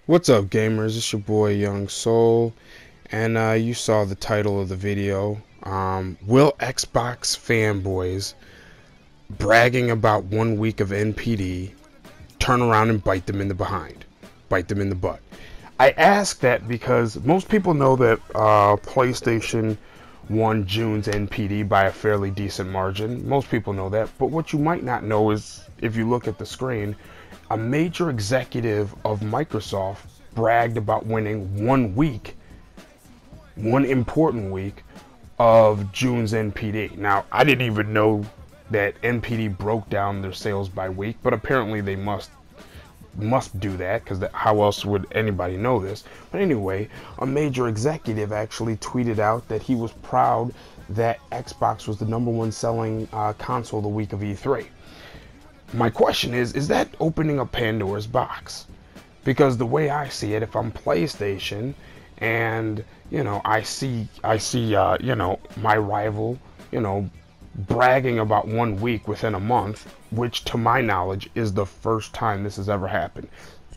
What's up, gamers? It's your boy Young Soul, and you saw the title of the video. Will Xbox fanboys bragging about 1 week of NPD turn around and bite them in the behind, bite them in the butt? I ask that because most people know that PlayStation won June's NPD by a fairly decent margin. Most people know that, but what you might not know is, if you look at the screen, a major executive of Microsoft bragged about winning 1 week, one important week of June's NPD. Now, I didn't even know that NPD broke down their sales by week, but apparently they must do that, because how else would anybody know this? But anyway, a major executive actually tweeted out that he was proud that Xbox was the #1 selling console the week of E3. My question is that opening up Pandora's box? Because the way I see it, if I'm PlayStation and I see my rival bragging about 1 week within a month, which to my knowledge is the first time this has ever happened.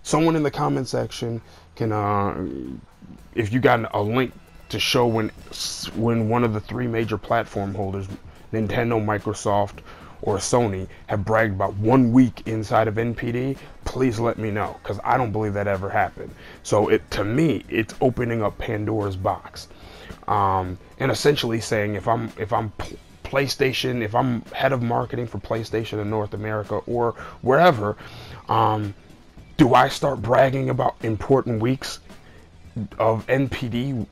Someone in the comment section can, if you got a link to show when one of the three major platform holders, Nintendo, Microsoft, or Sony, have bragged about 1 week inside of NPD, please let me know, because I don't believe that ever happened. So to me, it's opening up Pandora's box, and essentially saying if I'm PlayStation, if I'm head of marketing for PlayStation in North America or wherever, do I start bragging about important weeks of NPD,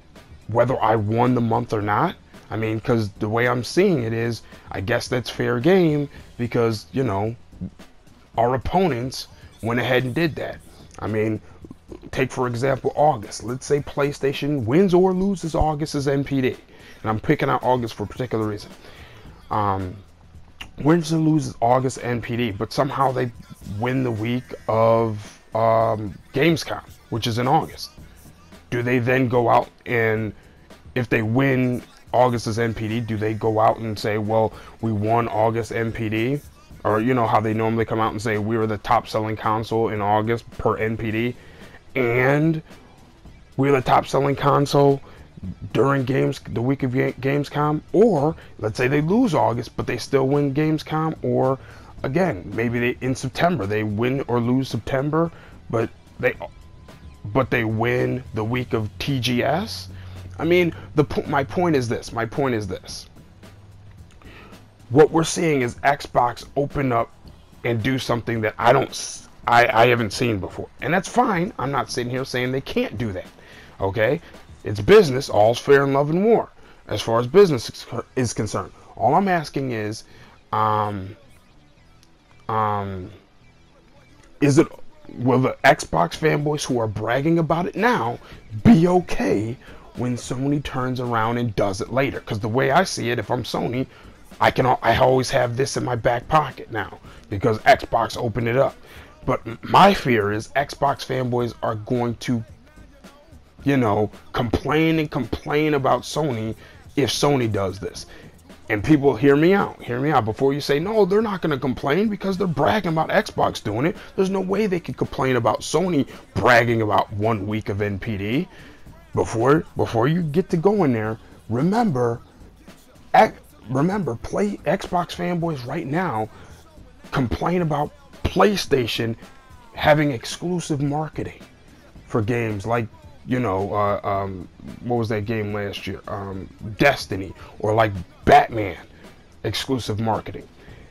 whether I won the month or not? I mean, because the way I'm seeing it is, I guess that's fair game, because, our opponents went ahead and did that. I mean, take for example August. Let's say PlayStation wins or loses August's NPD. And I'm picking out August for a particular reason. Wins and loses August NPD, but somehow they win the week of Gamescom, which is in August. Do they then go out and, if they win August's NPD, do they go out and say, well, we won August NPD? Or how they normally come out and say we were the top selling console in August per NPD, and we're the top selling console during the week of Gamescom? Or let's say they lose August but they still win Gamescom, or again, maybe in September they win or lose September, but they win the week of TGS. I mean, my point is this. What we're seeing is Xbox open up and do something that I haven't seen before. And that's fine. I'm not sitting here saying they can't do that. Okay? It's business. All's fair in love and war, as far as business is concerned. All I'm asking is will the Xbox fanboys who are bragging about it now be okay when Sony turns around and does it later? Because the way I see it, if I'm Sony, I always have this in my back pocket now, because Xbox opened it up. But my fear is Xbox fanboys are going to, complain about Sony if Sony does this. And people, hear me out before you say, no, they're not going to complain because they're bragging about Xbox doing it. There's no way they could complain about Sony bragging about 1 week of NPD. Before you get to going there, remember, Xbox fanboys right now complain about PlayStation having exclusive marketing for games like, what was that game last year? Destiny, or like Batman, exclusive marketing.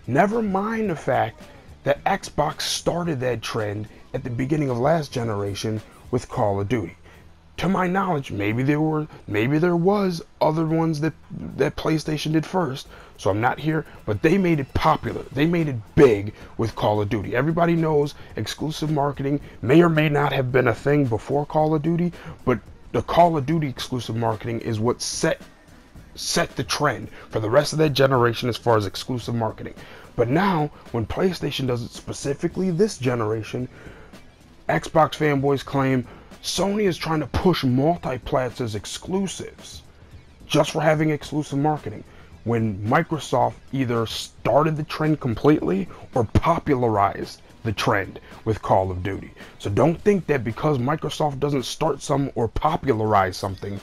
Never mind the fact that Xbox started that trend at the beginning of last generation with Call of Duty. To my knowledge, maybe there was other ones that PlayStation did first, so I'm not here, but they made it popular. They made it big with Call of Duty. Everybody knows exclusive marketing may or may not have been a thing before Call of Duty, but the Call of Duty exclusive marketing is what set the trend for the rest of that generation as far as exclusive marketing. But now, when PlayStation does it specifically this generation, Xbox fanboys claim Sony is trying to push multi-plats as exclusives just for having exclusive marketing, when Microsoft either started the trend completely or popularized the trend with Call of Duty. So don't think that because Microsoft doesn't start some or popularize something,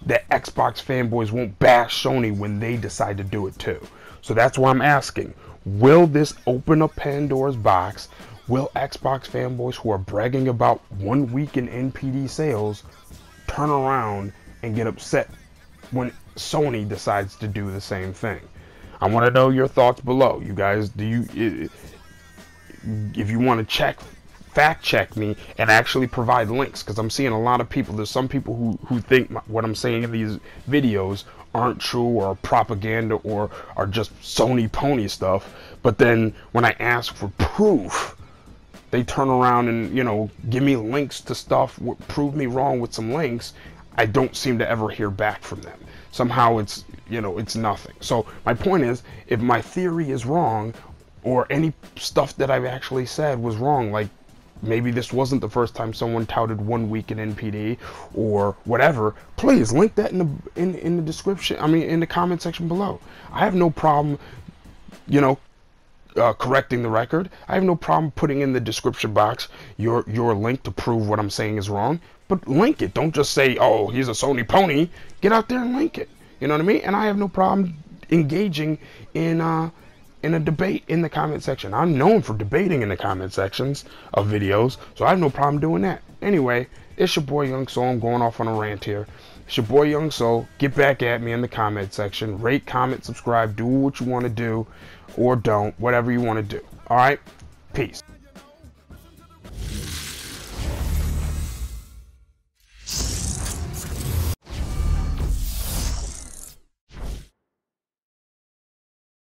that Xbox fanboys won't bash Sony when they decide to do it too. So that's why I'm asking, will this open up Pandora's box? Will Xbox fanboys who are bragging about 1 week in NPD sales turn around and get upset when Sony decides to do the same thing? I want to know your thoughts below. You guys, if you want to fact check me and actually provide links, because I'm seeing a lot of people, there's some people who think what I'm saying in these videos aren't true or propaganda or are just Sony pony stuff, but then when I ask for proof, they turn around and, you know, give me links to stuff, prove me wrong with some links. I don't seem to ever hear back from them. Somehow it's, you know, it's nothing. So my point is, if my theory is wrong, or any stuff that I've actually said was wrong, like maybe this wasn't the first time someone touted 1 week in NPD or whatever, please link that in the description, I mean in the comment section below. I have no problem, you know, correcting the record. I have no problem putting in the description box your link to prove what I'm saying is wrong, but link it. Don't just say, oh, he's a Sony pony. Get out there and link it. You know what I mean? And I have no problem engaging in a debate in the comment section. I'm known for debating in the comment sections of videos, so I have no problem doing that. Anyway, it's your boy Young Soul. I'm going off on a rant here. It's your boy Young Soul. Get back at me in the comment section. Rate, comment, subscribe. Do what you want to do or don't. Whatever you want to do. All right? Peace.